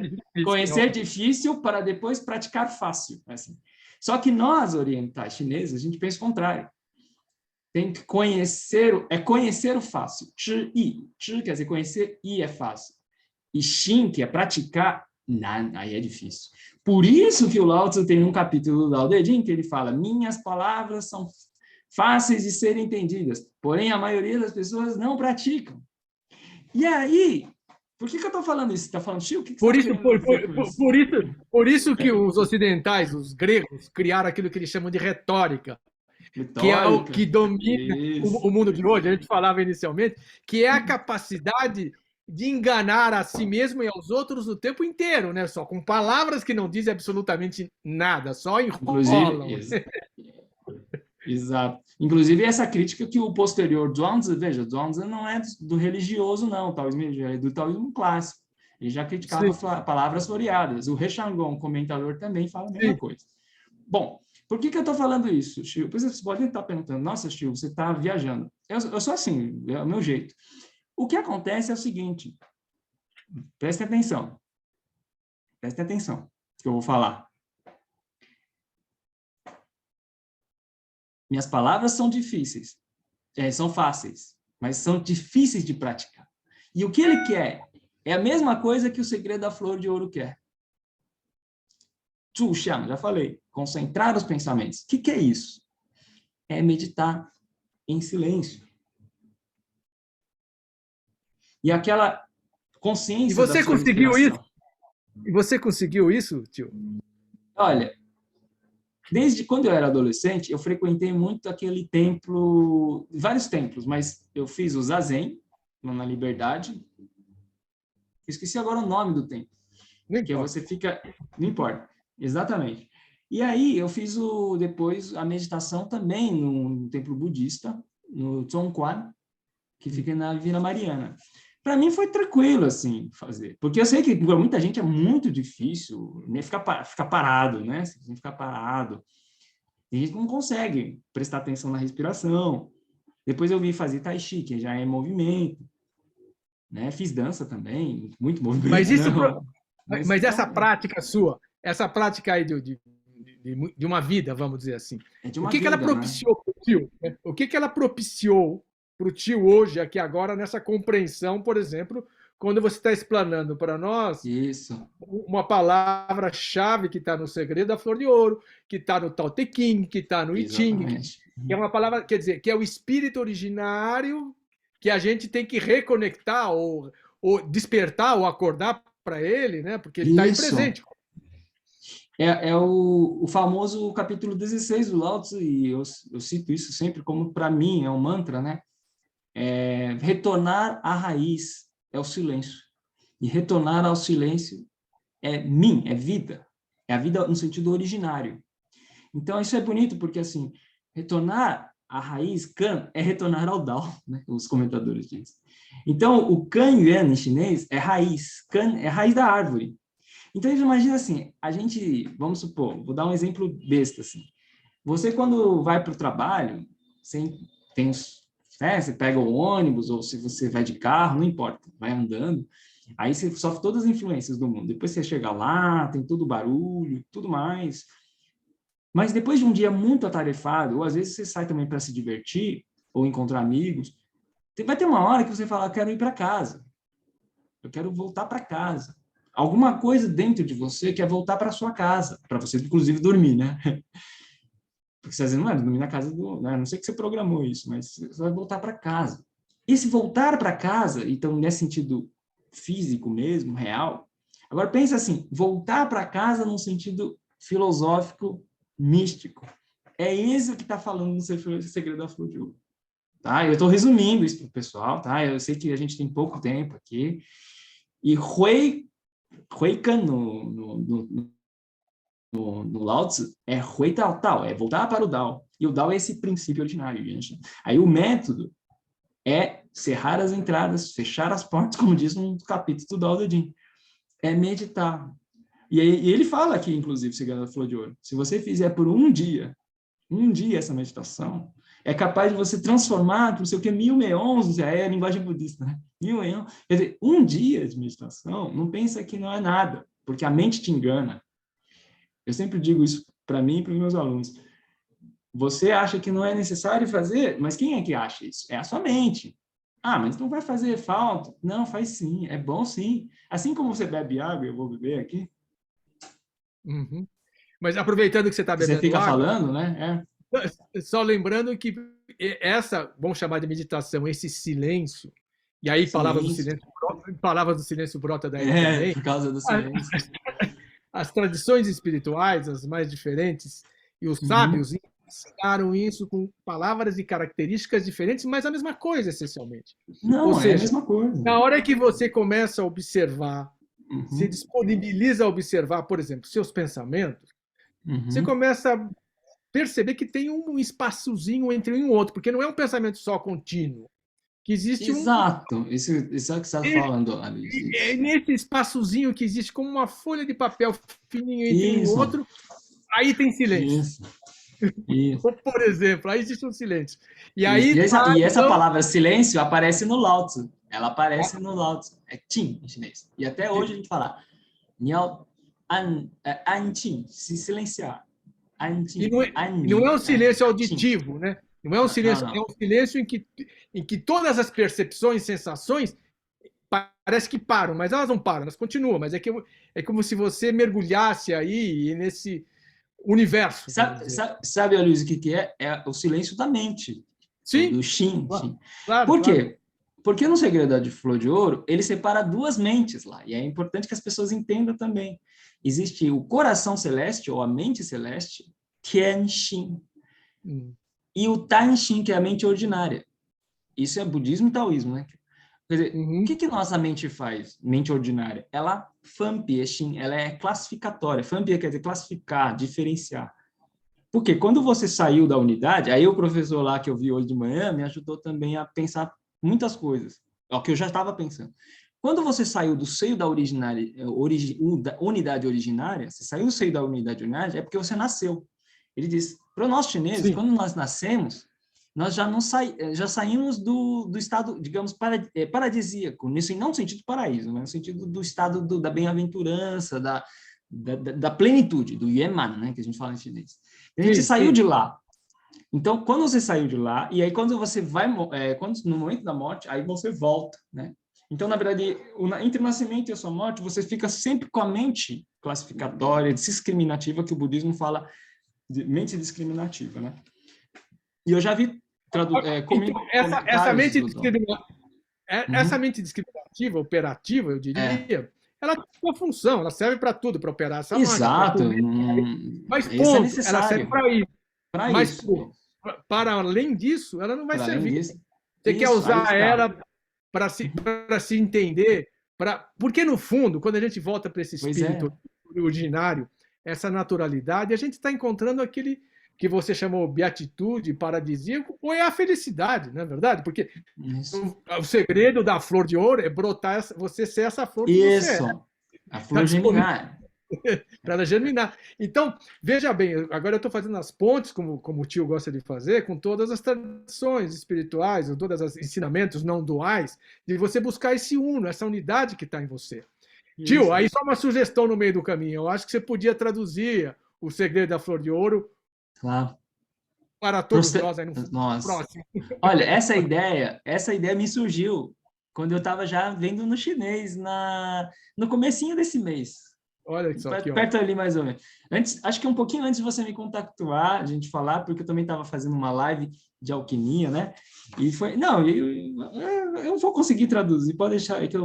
conhecer difícil para depois praticar fácil. Assim. Só que nós, orientais chineses, a gente pensa o contrário. Tem que conhecer o fácil. Zhi yi, zhi quer dizer conhecer, yi é fácil. E xin, que é praticar, não, aí é difícil. Por isso que o Lao Tzu tem um capítulo do Tao Te Ching que ele fala, minhas palavras são fáceis de serem entendidas, porém a maioria das pessoas não praticam. E aí, por que eu estou falando isso? Você está falando, Chiu, o que você está querendo dizer por isso que os ocidentais, os gregos, criaram aquilo que eles chamam de retórica. que é o Retórica. que domina Isso. o mundo de hoje, a gente falava inicialmente, que é a capacidade de enganar a si mesmo e aos outros o tempo inteiro, né? Só com palavras que não dizem absolutamente nada, só Inclusive, enrolam. exato. Inclusive, essa crítica que o posterior Zhuangzi, veja, Zhuangzi não é do religioso, não, taoísmo, é do taoísmo clássico. Ele já criticava Sim, palavras floreadas. O He Shanggong, comentador, também fala a mesma sim. coisa. Bom, por que eu estou falando isso, Chiu? Pois você pode estar perguntando, nossa, Chiu, você está viajando. Eu sou assim, é o meu jeito. O que acontece é o seguinte, prestem atenção que eu vou falar. Minhas palavras são difíceis, são fáceis, mas são difíceis de praticar. E o que ele quer é a mesma coisa que o segredo da flor de ouro quer. Zhu Xiang, já falei, concentrar os pensamentos. O que é isso? É meditar em silêncio. E aquela E consciência da você sua conseguiu isso? respiração. E você conseguiu isso, tio? Olha, desde quando eu era adolescente, eu frequentei muito aquele templo, vários templos, mas eu fiz o Zazen, na Liberdade. Esqueci agora o nome do templo. Não Que importa. você fica... Não importa. Exatamente. E aí eu fiz depois a meditação também no templo budista, no Zhongguan, que fica na Vila Mariana. Para mim foi tranquilo, assim, fazer. Porque eu sei que para muita gente é muito difícil, né, ficar parado, né? Ficar parado. Tem gente que não consegue prestar atenção na respiração. Depois eu vim fazer Tai Chi, que já é movimento. Né? Fiz dança também, muito Mas movimento, isso, não. mas essa Então, prática sua, essa prática aí de uma vida, vamos dizer assim, é de o uma que ela vida, né? propiciou para o tio? Né? O que ela propiciou para o tio hoje, aqui agora, nessa compreensão, por exemplo, quando você está explanando para nós Isso, uma palavra-chave que está no Segredo da Flor de Ouro, que está no Tao Te Ching, que está no I Ching, exatamente. que é uma palavra, quer dizer, que é o espírito originário que a gente tem que reconectar ou despertar ou acordar para ele, né? Porque ele está aí Isso. presente. É o famoso capítulo 16 do Lao Tzu, e eu cito isso sempre como, para mim, é um mantra, né? Retornar à raiz é o silêncio. E retornar ao silêncio é mim, é vida. É a vida no sentido originário. Então, isso é bonito, porque, assim, retornar à raiz, Kan, é retornar ao Dao, né? Os comentadores dizem. Então, o Kan Yuan, em chinês, é raiz. Kan é raiz da árvore. Então, imagina assim, a gente, vamos supor, vou dar um exemplo besta, assim. Você, quando vai para o trabalho, você pega o ônibus, ou se você vai de carro, não importa, vai andando, aí você sofre todas as influências do mundo. Depois você chega lá, tem todo o barulho, tudo mais. Mas depois de um dia muito atarefado, ou às vezes você sai também para se divertir, ou encontrar amigos, vai ter uma hora que você fala, eu quero ir para casa. Eu quero voltar para casa. Alguma coisa dentro de você quer voltar para sua casa, para você, inclusive, dormir, né? Porque você às vezes não vai dormir na casa do... Né? Não sei que você programou isso, mas você vai voltar para casa. E se voltar para casa, então, nesse sentido físico mesmo, real, agora pensa assim, voltar para casa num sentido filosófico, místico. É isso que está falando no Segredo da Flor de Ouro. Tá? Eu estou resumindo isso para o pessoal, tá? Eu sei que a gente tem pouco tempo aqui. E Huikan no Lao Tzu é Hui Tao Tao, é voltar para o Dao. E o Dao é esse princípio originário. Gente. Aí o método é cerrar as entradas, fechar as portas, como diz no capítulo do Dao de Jing. É meditar. E ele fala aqui, inclusive, Segredo da Flor de Ouro, se você fizer por um dia essa meditação, é capaz de você transformar, não sei o que, 1011, é a linguagem budista, né? 1011. Quer dizer, um dia de meditação, não pensa que não é nada, porque a mente te engana. Eu sempre digo isso para mim e para os meus alunos. Você acha que não é necessário fazer, mas quem é que acha isso? É a sua mente. Ah, mas não vai fazer falta? Não, faz sim, é bom sim. Assim como você bebe água, eu vou beber aqui. Uhum. Mas aproveitando que você está Você bebendo fica água, falando, né? só lembrando que essa, vamos chamar de meditação, esse silêncio, e aí Silêncio. palavras do silêncio brota daí também, Por causa do silêncio. as tradições espirituais, as mais diferentes, e os Uhum. sábios ensinaram isso com palavras e características diferentes, mas a mesma coisa, essencialmente. Ou Não, é a seja, mesma coisa. na hora que você começa a observar, se Uhum, disponibiliza a observar, por exemplo, seus pensamentos, você uhum. começa a perceber que tem um espaçozinho entre um e o outro, porque não é um pensamento só contínuo, que existe Exato, isso é o que você está falando, Alice. é nesse espaçozinho que existe como uma folha de papel fininho entre um e Isso, outro, aí tem silêncio. isso, isso. Ou, por exemplo, aí existe um silêncio. E Isso. aí, E essa então, palavra silêncio aparece no Lao Tzu. Ela aparece no Lao Tzu. É Qin em chinês. E até hoje a gente fala Niao An Qin, se silenciar. An e Qin, não é, An e não é um né? silêncio Qin. auditivo, né? Não é um Não, silêncio, é não. um silêncio em que todas as percepções, sensações parece que param, mas elas não param, elas continuam, mas é como se você mergulhasse aí nesse universo, vamos dizer. Sabe Luiz, o que é? É o silêncio da mente, do Sim, Xin. claro, claro, Por claro. quê? Porque no Segredo de Flor de Ouro, ele separa duas mentes lá, e é importante que as pessoas entendam também. Existe o coração celeste, ou a mente celeste, Tianxin, Hum. e o Tanshin, que é a mente ordinária. Isso é budismo e taoísmo, né? Quer dizer, o Uhum. que nossa mente faz, mente ordinária? Ela ela é classificatória. Fampi quer dizer classificar, diferenciar. Porque quando você saiu da unidade, aí o professor lá que eu vi hoje de manhã me ajudou também a pensar muitas coisas, é o que eu já estava pensando. Quando você saiu do seio da unidade originária, você saiu do seio da unidade originária, é porque você nasceu. Ele diz, para nós chineses, Sim, quando nós nascemos, nós já não já saímos do estado, digamos, paradisíaco, nesse não no sentido paraíso, mas no sentido do estado da bem-aventurança, da plenitude, do Yeman, né, que a gente fala em chinês. A gente sim, saiu sim. de lá. Então, quando você saiu de lá, e aí quando você vai, no momento da morte, aí você volta, né? Então, na verdade, entre o nascimento e a sua morte, você fica sempre com a mente classificatória, discriminativa, que o budismo fala de mente discriminativa, né? E eu já vi Então, comentários do Dom. essa Uhum. mente discriminativa, operativa, eu É, diria, ela tem uma função, ela serve para tudo, para operar essa máquina, para exato. comer, mas Isso é ponto, ela serve necessário para isso. para Mas, isso. pô, para além disso, ela não vai Para além servir. disso, Você quer isso, aí usar que tá. ela para se entender, porque no fundo, quando a gente volta para esse Pois é. espírito originário, essa naturalidade, a gente está encontrando aquele que você chamou beatitude, paradisíaco, ou é a felicidade, não é verdade? Porque Isso. o segredo da flor de ouro é brotar, você ser essa flor que você é, Isso. A está flor disponível geminar. para ela germinar. Então, veja bem, agora eu estou fazendo as pontes, como o tio gosta de fazer, com todas as tradições espirituais, ou todos os ensinamentos não duais, de você buscar esse uno, essa unidade que está em você. Tio, Isso. aí só uma sugestão no meio do caminho. Eu acho que você podia traduzir o segredo da flor de ouro Claro. para todos nós aí no futuro Nossa. próximo. Olha, essa ideia me surgiu quando eu estava já vendo no chinês no comecinho desse mês. Olha só que Perto ótimo. ali, mais ou menos. Antes, acho que um pouquinho antes de você me contactar, a gente falar, porque eu também estava fazendo uma live de alquimia, né? E foi. Não, eu vou conseguir traduzir, pode deixar, que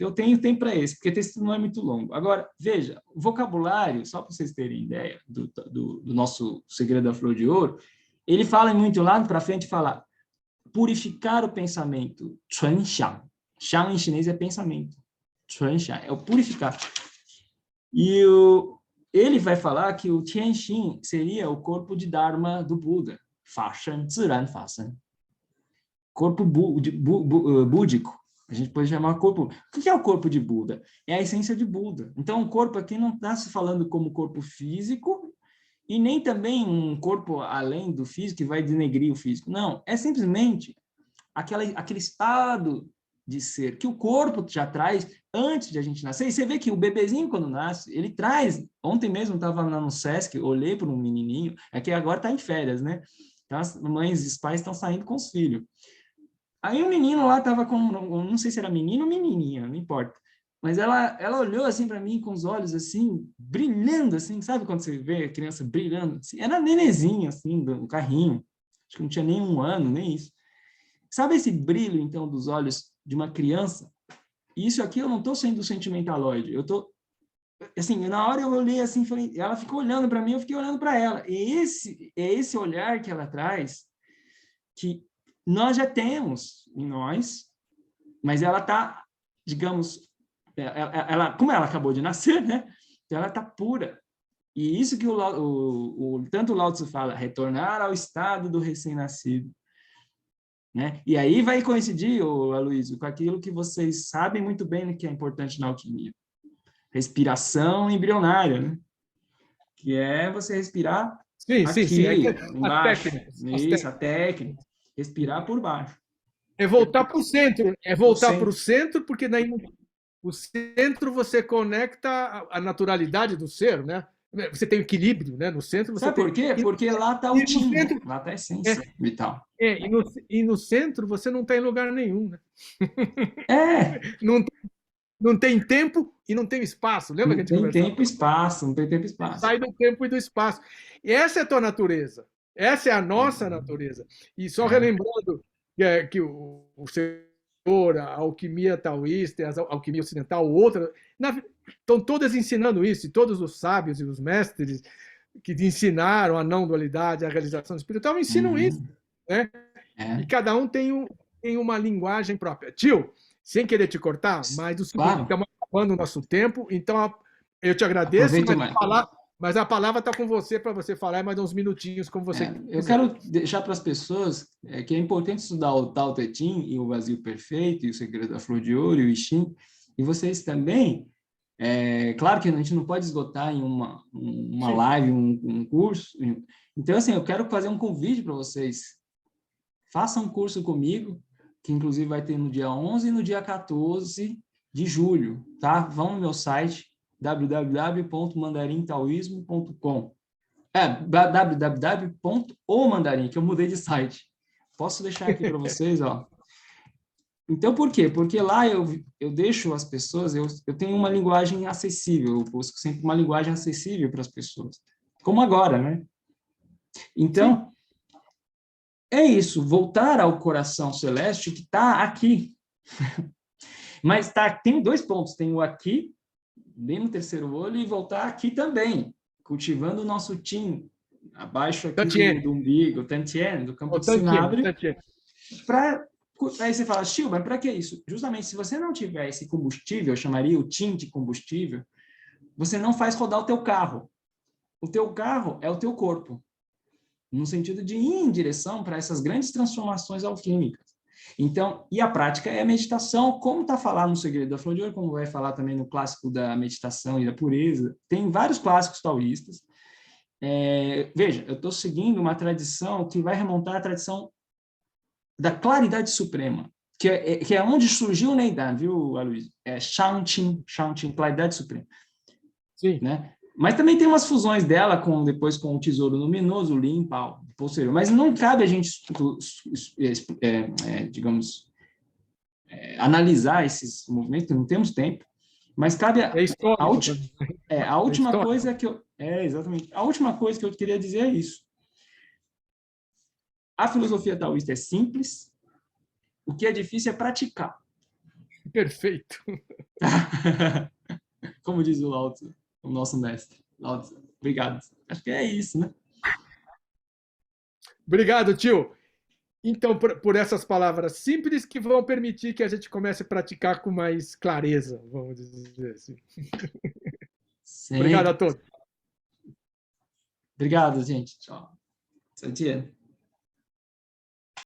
eu tenho tempo para esse, porque texto não é muito longo. Agora, veja, o vocabulário, só para vocês terem ideia do nosso Segredo da Flor de Ouro, ele fala muito lá para frente, fala purificar o pensamento, 纯想. Xiang em chinês é pensamento. 纯想é o purificar. E ele vai falar que o Tianxin seria o corpo de Dharma do Buda, Fashan, Ziran Fashan. Corpo búdico. A gente pode chamar corpo. O que é o corpo de Buda? É a essência de Buda. Então, o corpo aqui não está se falando como corpo físico e nem também um corpo além do físico que vai denegrir o físico. Não, é simplesmente aquele estado de ser que o corpo já traz antes de a gente nascer. E você vê que o bebezinho, quando nasce, ele traz. Ontem mesmo estava lá no Sesc, olhei para um menininho, é que agora está em férias, né? Então, as mães e os pais estão saindo com os filhos. Aí o menino lá estava com, não sei se era menino ou menininha, não importa. Mas ela olhou assim para mim com os olhos assim, brilhando assim, sabe quando você vê a criança brilhando? Assim, era nenezinho assim, do carrinho. Acho que não tinha nem 1 ano, nem isso. Sabe esse brilho, então, dos olhos de uma criança? E isso aqui eu não estou sendo sentimentaloide, eu estou assim, na hora eu olhei assim, falei, ela ficou olhando para mim, eu fiquei olhando para ela. E esse olhar que ela traz, que nós já temos em nós, mas ela está, digamos, como ela acabou de nascer, né? Então ela está pura. E isso que tanto o Lao Tzu fala, retornar ao estado do recém-nascido. Né? E aí vai coincidir, Aloysio, com aquilo que vocês sabem muito bem que é importante na alquimia. Respiração embrionária, né? Que é você respirar Sim, sim, sim. aqui, As embaixo. técnicas. Isso, a técnica. Respirar por baixo. É voltar para o centro. É O voltar para o centro. centro, porque daí o centro você conecta a naturalidade do ser, né? Você tem equilíbrio, né? No centro você Sabe tem. por quê? Porque lá está o E no Tim, centro, lá está a é, essência vital. e no centro você não está em lugar nenhum, né? É, Não, não tem tempo e não tem espaço. Lembra que a não gente tem conversava? tempo e espaço, não tem tempo e Você espaço. sai do tempo e do espaço. E essa é a tua natureza. Essa é a nossa natureza. E só relembrando que o Senhor, a alquimia taoísta, a alquimia ocidental, outra, estão todas ensinando isso, e todos os sábios e os mestres que ensinaram a não dualidade, a realização espiritual, ensinam isso. Né? E cada um tem uma linguagem própria. Tio, sem querer te cortar, mas o seguinte, Claro, estamos acabando o nosso tempo, então eu te agradeço, aproveito mais. mas a palavra está com você para você falar mais uns minutinhos, como você Eu quiser. quero deixar para as pessoas que é importante estudar o Tao Te Ching e o Vazio Perfeito e o Segredo da Flor de Ouro e o I Ching, e vocês também, claro que a gente não pode esgotar em uma live, um curso, então assim, eu quero fazer um convite para vocês, façam um curso comigo, que inclusive vai ter no dia 11 e no dia 14 de julho, tá? Vão no meu site, www.mandarintaoismo.com www.omandarim, que eu mudei de site. Posso deixar aqui para vocês, ó. Então, por quê? Porque lá eu deixo as pessoas, eu tenho uma linguagem acessível, eu busco sempre uma linguagem acessível para as pessoas. Como agora, né? Então, é isso, voltar ao coração celeste que está aqui. Mas tem dois pontos, tem o aqui, bem no terceiro olho, e voltar aqui também, cultivando o nosso Tim, abaixo aqui do umbigo, Tantien, do campo de Sinabre, aí você fala, Tio, mas para que isso? Justamente, se você não tiver esse combustível, eu chamaria o Tim de combustível, você não faz rodar o teu carro. O teu carro é o teu corpo, no sentido de ir em direção para essas grandes transformações alquímicas. Então, e a prática é a meditação, como está falado no Segredo da Flor de Ouro, como vai falar também no clássico da meditação e da pureza. Tem vários clássicos taoístas. Veja, eu estou seguindo uma tradição que vai remontar à tradição da claridade suprema, que é onde surgiu o Neidan, viu, Aloysio? Shaoqing, claridade suprema. Sim. Né? Mas também tem umas fusões dela depois com o Tesouro Luminoso, o Lin, Pao, posterior. Mas não cabe a gente, digamos, analisar esses movimentos, não temos tempo. Mas cabe a última coisa que eu exatamente. A última coisa que eu queria dizer é isso. A filosofia taoísta é simples. O que é difícil é praticar. Perfeito. Como diz o Lao Tzu, o nosso mestre. Lao Tzu. Obrigado. Acho que é isso, né? Obrigado, tio. Então, por essas palavras simples que vão permitir que a gente comece a praticar com mais clareza, vamos dizer assim. Sim. Obrigado a todos. Obrigado, gente. Tchau. 再见。